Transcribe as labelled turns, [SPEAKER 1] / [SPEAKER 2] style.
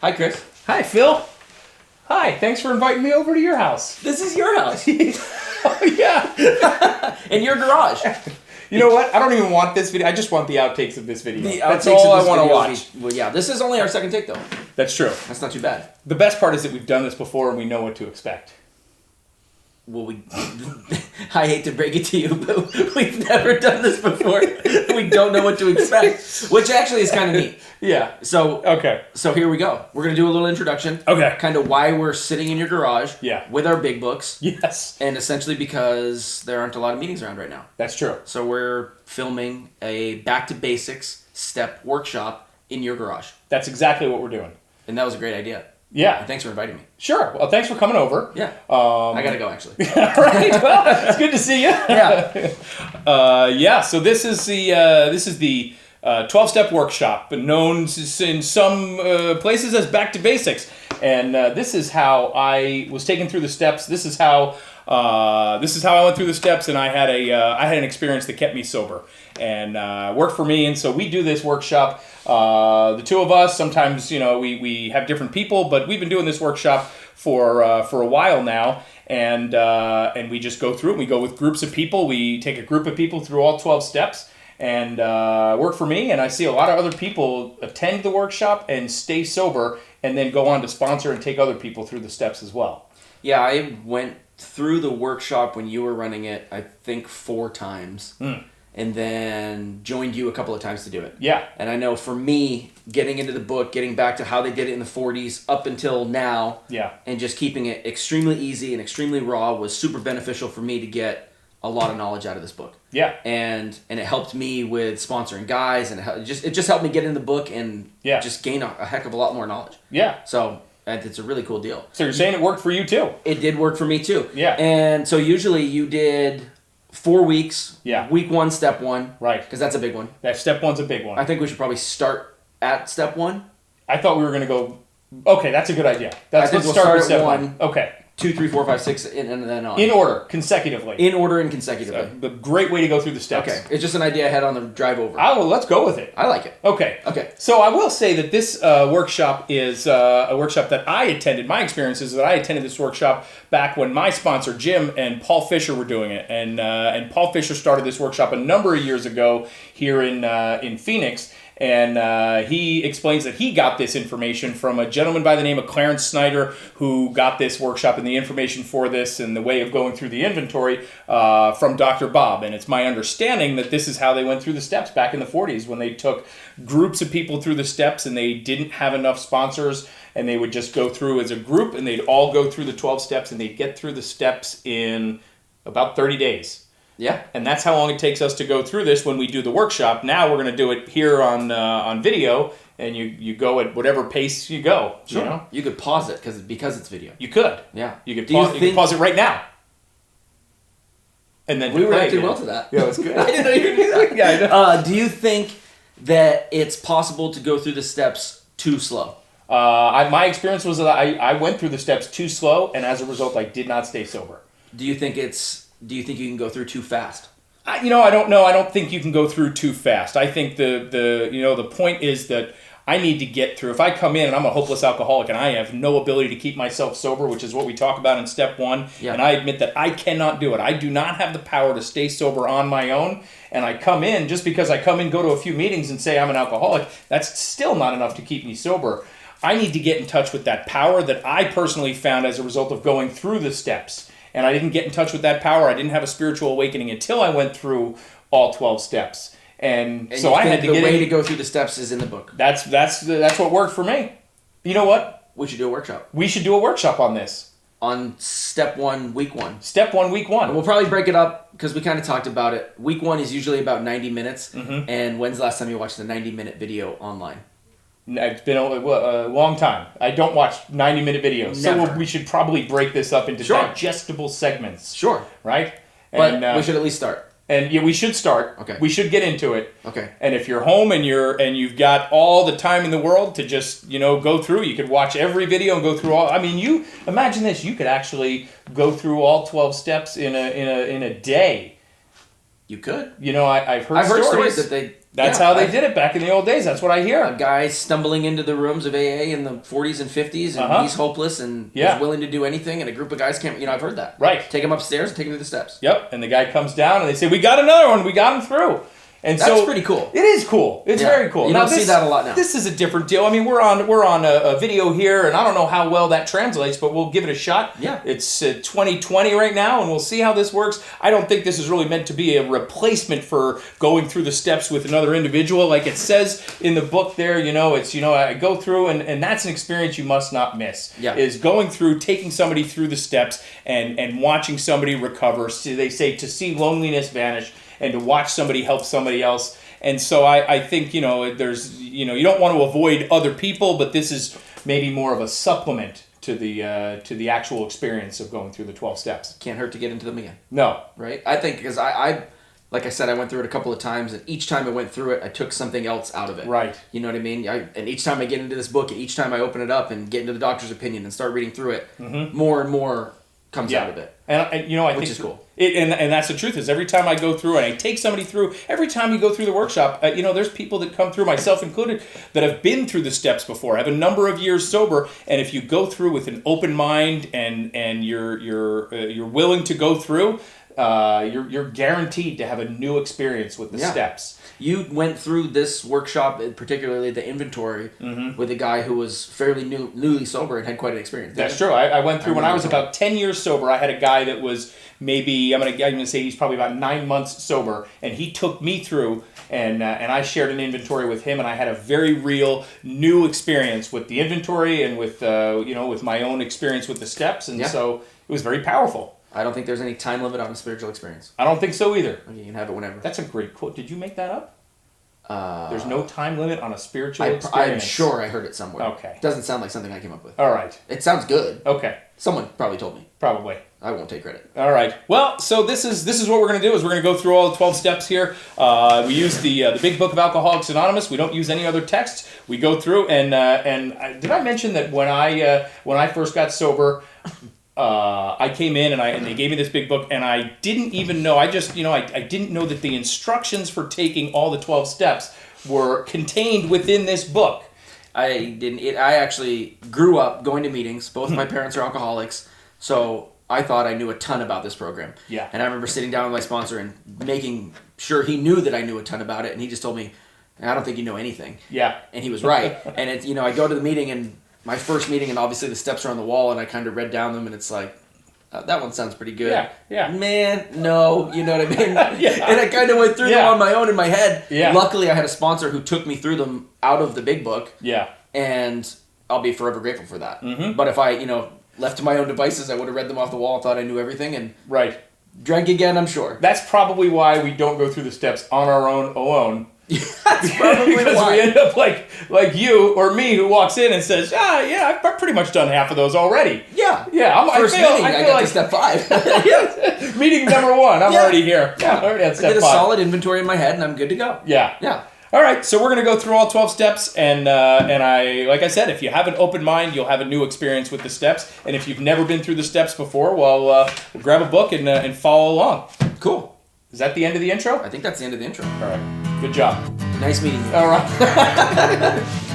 [SPEAKER 1] Hi, Chris.
[SPEAKER 2] Hi, Phil. Hi, thanks for inviting me over to your house.
[SPEAKER 1] This is your house.
[SPEAKER 2] Oh, yeah.
[SPEAKER 1] In your garage.
[SPEAKER 2] You know what? I don't even want this video. I just want the outtakes of this video.
[SPEAKER 1] The
[SPEAKER 2] That's
[SPEAKER 1] outtakes
[SPEAKER 2] all
[SPEAKER 1] of
[SPEAKER 2] I
[SPEAKER 1] this
[SPEAKER 2] want to
[SPEAKER 1] video
[SPEAKER 2] watch.
[SPEAKER 1] Well, yeah, this is only our second take, though.
[SPEAKER 2] That's true.
[SPEAKER 1] That's not too bad.
[SPEAKER 2] The best part is that we've done this before and we know what to expect.
[SPEAKER 1] Well, I hate to break it to you, but we've never done this before. We don't know what to expect, which actually is kind of neat.
[SPEAKER 2] Yeah.
[SPEAKER 1] So here we go. We're going to do a little introduction.
[SPEAKER 2] Okay.
[SPEAKER 1] Kind of why we're sitting in your garage.
[SPEAKER 2] Yeah.
[SPEAKER 1] With our big books.
[SPEAKER 2] Yes.
[SPEAKER 1] And essentially because there aren't a lot of meetings around right now.
[SPEAKER 2] That's true.
[SPEAKER 1] So we're filming a back to basics step workshop in your garage.
[SPEAKER 2] That's exactly what we're doing.
[SPEAKER 1] And that was a great idea.
[SPEAKER 2] Yeah.
[SPEAKER 1] And thanks for inviting me.
[SPEAKER 2] Sure. Well, thanks for coming over.
[SPEAKER 1] Yeah. I gotta go, actually.
[SPEAKER 2] All right. Well, it's good to see you.
[SPEAKER 1] Yeah.
[SPEAKER 2] So this is the 12-step workshop, known in some places as Back to Basics. And this is how I was taken through the steps. This is how I went through the steps, and I had an experience that kept me sober and worked for me. And so we do this workshop. The two of us. Sometimes we have different people, but we've been doing this workshop for a while now. And we just go through it. We go with groups of people. We take a group of people through all 12 steps. And work for me, and I see a lot of other people attend the workshop and stay sober, and then go on to sponsor and take other people through the steps as well.
[SPEAKER 1] Yeah, I went through the workshop when you were running it, I think 4 times, and then joined you a couple of times to do it.
[SPEAKER 2] Yeah.
[SPEAKER 1] And I know for me, getting into the book, getting back to how they did it in the 40s up until now, and just keeping it extremely easy and extremely raw was super beneficial for me to get a lot of knowledge out of this book.
[SPEAKER 2] Yeah.
[SPEAKER 1] And it helped me with sponsoring guys, and it just helped me get in the book and just gain a heck of a lot more knowledge.
[SPEAKER 2] Yeah.
[SPEAKER 1] So it's a really cool deal.
[SPEAKER 2] So you're saying it worked for you too?
[SPEAKER 1] It did work for me too.
[SPEAKER 2] Yeah.
[SPEAKER 1] And so usually you did 4 weeks.
[SPEAKER 2] Yeah.
[SPEAKER 1] Week 1, step 1.
[SPEAKER 2] Right.
[SPEAKER 1] Because that's a big one.
[SPEAKER 2] That step 1's a big one.
[SPEAKER 1] I think we should probably start at step 1.
[SPEAKER 2] I thought we were going to go... Okay, that's a good idea. Let's
[SPEAKER 1] we'll
[SPEAKER 2] start with
[SPEAKER 1] at
[SPEAKER 2] step
[SPEAKER 1] 1.
[SPEAKER 2] Okay.
[SPEAKER 1] 2, 3, 4, 5, 6, and then on.
[SPEAKER 2] In order, consecutively.
[SPEAKER 1] In order and consecutively.
[SPEAKER 2] The great way to go through the steps.
[SPEAKER 1] Okay. It's just an idea I had on the drive over.
[SPEAKER 2] Well, let's go with it.
[SPEAKER 1] I like it.
[SPEAKER 2] Okay. So I will say that this workshop is a workshop that I attended. My experience is that I attended this workshop back when my sponsor, Jim, and Paul Fisher were doing it. And Paul Fisher started this workshop a number of years ago here in Phoenix. And he explains that he got this information from a gentleman by the name of Clarence Snyder, who got this workshop and the information for this and the way of going through the inventory from Dr. Bob. And it's my understanding that this is how they went through the steps back in the 40s, when they took groups of people through the steps and they didn't have enough sponsors, and they would just go through as a group, and they'd all go through the 12 steps, and they'd get through the steps in about 30 days.
[SPEAKER 1] Yeah.
[SPEAKER 2] And that's how long it takes us to go through this when we do the workshop. Now we're going to do it here on video, and you go at whatever pace you go.
[SPEAKER 1] Sure.
[SPEAKER 2] You know?
[SPEAKER 1] You could pause it because it's video.
[SPEAKER 2] You could.
[SPEAKER 1] Yeah.
[SPEAKER 2] You could pause it right now. And then
[SPEAKER 1] we reacted well to that.
[SPEAKER 2] Yeah, that's good.
[SPEAKER 1] I didn't know you could do that.
[SPEAKER 2] Yeah, I know.
[SPEAKER 1] Do you think that it's possible to go through the steps too slow?
[SPEAKER 2] My experience was that I went through the steps too slow, and as a result, I did not stay sober.
[SPEAKER 1] Do you think you can go through too fast?
[SPEAKER 2] I don't know. I don't think you can go through too fast. I think the point is that I need to get through. If I come in and I'm a hopeless alcoholic and I have no ability to keep myself sober, which is what we talk about in step 1, and I admit that I cannot do it. I do not have the power to stay sober on my own, and I come in, just because I come in, go to a few meetings and say I'm an alcoholic, that's still not enough to keep me sober. I need to get in touch with that power that I personally found as a result of going through the steps. And I didn't get in touch with that power. I didn't have a spiritual awakening until I went through all 12 steps. And so I had to get
[SPEAKER 1] the way to go through the steps is in the book.
[SPEAKER 2] That's what worked for me. You know what?
[SPEAKER 1] We should do a workshop.
[SPEAKER 2] We should do a workshop on this.
[SPEAKER 1] On step 1, week 1.
[SPEAKER 2] Step 1, week 1.
[SPEAKER 1] And we'll probably break it up because we kind of talked about it. Week 1 is usually about 90 minutes. Mm-hmm. And when's the last time you watched a 90-minute video online?
[SPEAKER 2] It's been a long time. I don't watch 90-minute videos.
[SPEAKER 1] Never.
[SPEAKER 2] So we should probably break this up into digestible segments.
[SPEAKER 1] Sure.
[SPEAKER 2] Right?
[SPEAKER 1] But we should at least start.
[SPEAKER 2] And yeah, we should start.
[SPEAKER 1] Okay.
[SPEAKER 2] We should get into it.
[SPEAKER 1] Okay.
[SPEAKER 2] And if you're home and you've got all the time in the world to just, go through, you could watch every video and go through all. I mean, you imagine this, you could actually go through all 12 steps in a day.
[SPEAKER 1] You could.
[SPEAKER 2] I've heard stories
[SPEAKER 1] that
[SPEAKER 2] That's how they did it back in the old days. That's what I hear.
[SPEAKER 1] A guy stumbling into the rooms of AA in the 40s and 50s, and he's hopeless and is willing to do anything, and a group of guys can't, I've heard that.
[SPEAKER 2] Right.
[SPEAKER 1] Take him upstairs and take him to the steps.
[SPEAKER 2] Yep, and the guy comes down, and they say, we got another one, we got him through. And
[SPEAKER 1] that's pretty cool.
[SPEAKER 2] It is cool. It's very cool.
[SPEAKER 1] You don't see that a lot now.
[SPEAKER 2] This is a different deal. I mean, we're on a video here, and I don't know how well that translates, but we'll give it a shot.
[SPEAKER 1] Yeah.
[SPEAKER 2] It's 2020 right now, and we'll see how this works. I don't think this is really meant to be a replacement for going through the steps with another individual. Like it says in the book there, it's, I go through, and that's an experience you must not miss.
[SPEAKER 1] Yeah.
[SPEAKER 2] Is going through, taking somebody through the steps and watching somebody recover. So they say to see loneliness vanish and to watch somebody help somebody else. And so I think, there's, you don't want to avoid other people, but this is maybe more of a supplement to the actual experience of going through the 12 steps.
[SPEAKER 1] Can't hurt to get into them again.
[SPEAKER 2] No.
[SPEAKER 1] Right? I think because I like I said, I went through it a couple of times, and each time I went through it, I took something else out of it.
[SPEAKER 2] Right.
[SPEAKER 1] You know what I mean? And each time I get into this book, and each time I open it up and get into the doctor's opinion and start reading through it, more and more comes out of it.
[SPEAKER 2] And I think
[SPEAKER 1] which is cool.
[SPEAKER 2] And that's the truth is every time I go through and I take somebody through, every time you go through the workshop, there's people that come through, myself included, that have been through the steps before, have a number of years sober, and if you go through with an open mind and you're willing to go through, you're guaranteed to have a new experience with the steps.
[SPEAKER 1] You went through this workshop, particularly the inventory, with a guy who was fairly newly sober and had quite an experience.
[SPEAKER 2] That's true. I went through when I was about 10 years sober. I had a guy that was maybe, I'm going to say he's probably about 9 months sober, and he took me through, and I shared an inventory with him, and I had a very real new experience with the inventory and with with my own experience with the steps, and so it was very powerful.
[SPEAKER 1] I don't think there's any time limit on a spiritual experience.
[SPEAKER 2] I don't think so either.
[SPEAKER 1] You can have it whenever.
[SPEAKER 2] That's a great quote. Did you make that up? There's no time limit on a spiritual experience.
[SPEAKER 1] I'm sure I heard it somewhere.
[SPEAKER 2] Okay.
[SPEAKER 1] Doesn't sound like something I came up with.
[SPEAKER 2] All right.
[SPEAKER 1] It sounds good.
[SPEAKER 2] Okay.
[SPEAKER 1] Someone probably told me.
[SPEAKER 2] Probably.
[SPEAKER 1] I won't take credit.
[SPEAKER 2] All right. Well, so this is what we're going to do is we're going to go through all the 12 steps here. We use the Big Book of Alcoholics Anonymous. We don't use any other texts. We go through and did I mention that when I first got sober, I came in and they gave me this big book, and I didn't even know. I just I didn't know that the instructions for taking all the 12 steps were contained within this book.
[SPEAKER 1] I didn't. I actually grew up going to meetings. Both my parents are alcoholics, so I thought I knew a ton about this program.
[SPEAKER 2] Yeah.
[SPEAKER 1] And I remember sitting down with my sponsor and making sure he knew that I knew a ton about it, and he just told me, "I don't think you know anything."
[SPEAKER 2] Yeah.
[SPEAKER 1] And he was right. And it's I go to the meeting, and my first meeting, and obviously the steps are on the wall, and I kind of read down them, and it's like, that one sounds pretty good.
[SPEAKER 2] Yeah.
[SPEAKER 1] Man, no, you know what I mean?
[SPEAKER 2] Yeah.
[SPEAKER 1] And I kind of went through them on my own in my head.
[SPEAKER 2] Yeah.
[SPEAKER 1] Luckily, I had a sponsor who took me through them out of the big book.
[SPEAKER 2] Yeah.
[SPEAKER 1] And I'll be forever grateful for that.
[SPEAKER 2] Mm-hmm.
[SPEAKER 1] But if I, left to my own devices, I would have read them off the wall and thought I knew everything and
[SPEAKER 2] right.
[SPEAKER 1] drank again, I'm sure.
[SPEAKER 2] That's probably why we don't go through the steps on our own alone.
[SPEAKER 1] That's probably
[SPEAKER 2] because
[SPEAKER 1] why.
[SPEAKER 2] we end up like you or me who walks in and says, I've pretty much done half of those already.
[SPEAKER 1] Yeah.
[SPEAKER 2] First
[SPEAKER 1] meeting, I got
[SPEAKER 2] like
[SPEAKER 1] to step 5.
[SPEAKER 2] Meeting number 1, I'm already here. Yeah, I'm already at step 5.
[SPEAKER 1] I get a solid inventory in my head and I'm good to go.
[SPEAKER 2] Yeah. All right, so we're going to go through all 12 steps, and like I said, if you have an open mind, you'll have a new experience with the steps, and if you've never been through the steps before, well, grab a book and follow along.
[SPEAKER 1] Cool.
[SPEAKER 2] Is that the end of the intro?
[SPEAKER 1] I think that's the end of the intro.
[SPEAKER 2] All right, good job.
[SPEAKER 1] Nice meeting you.
[SPEAKER 2] All right.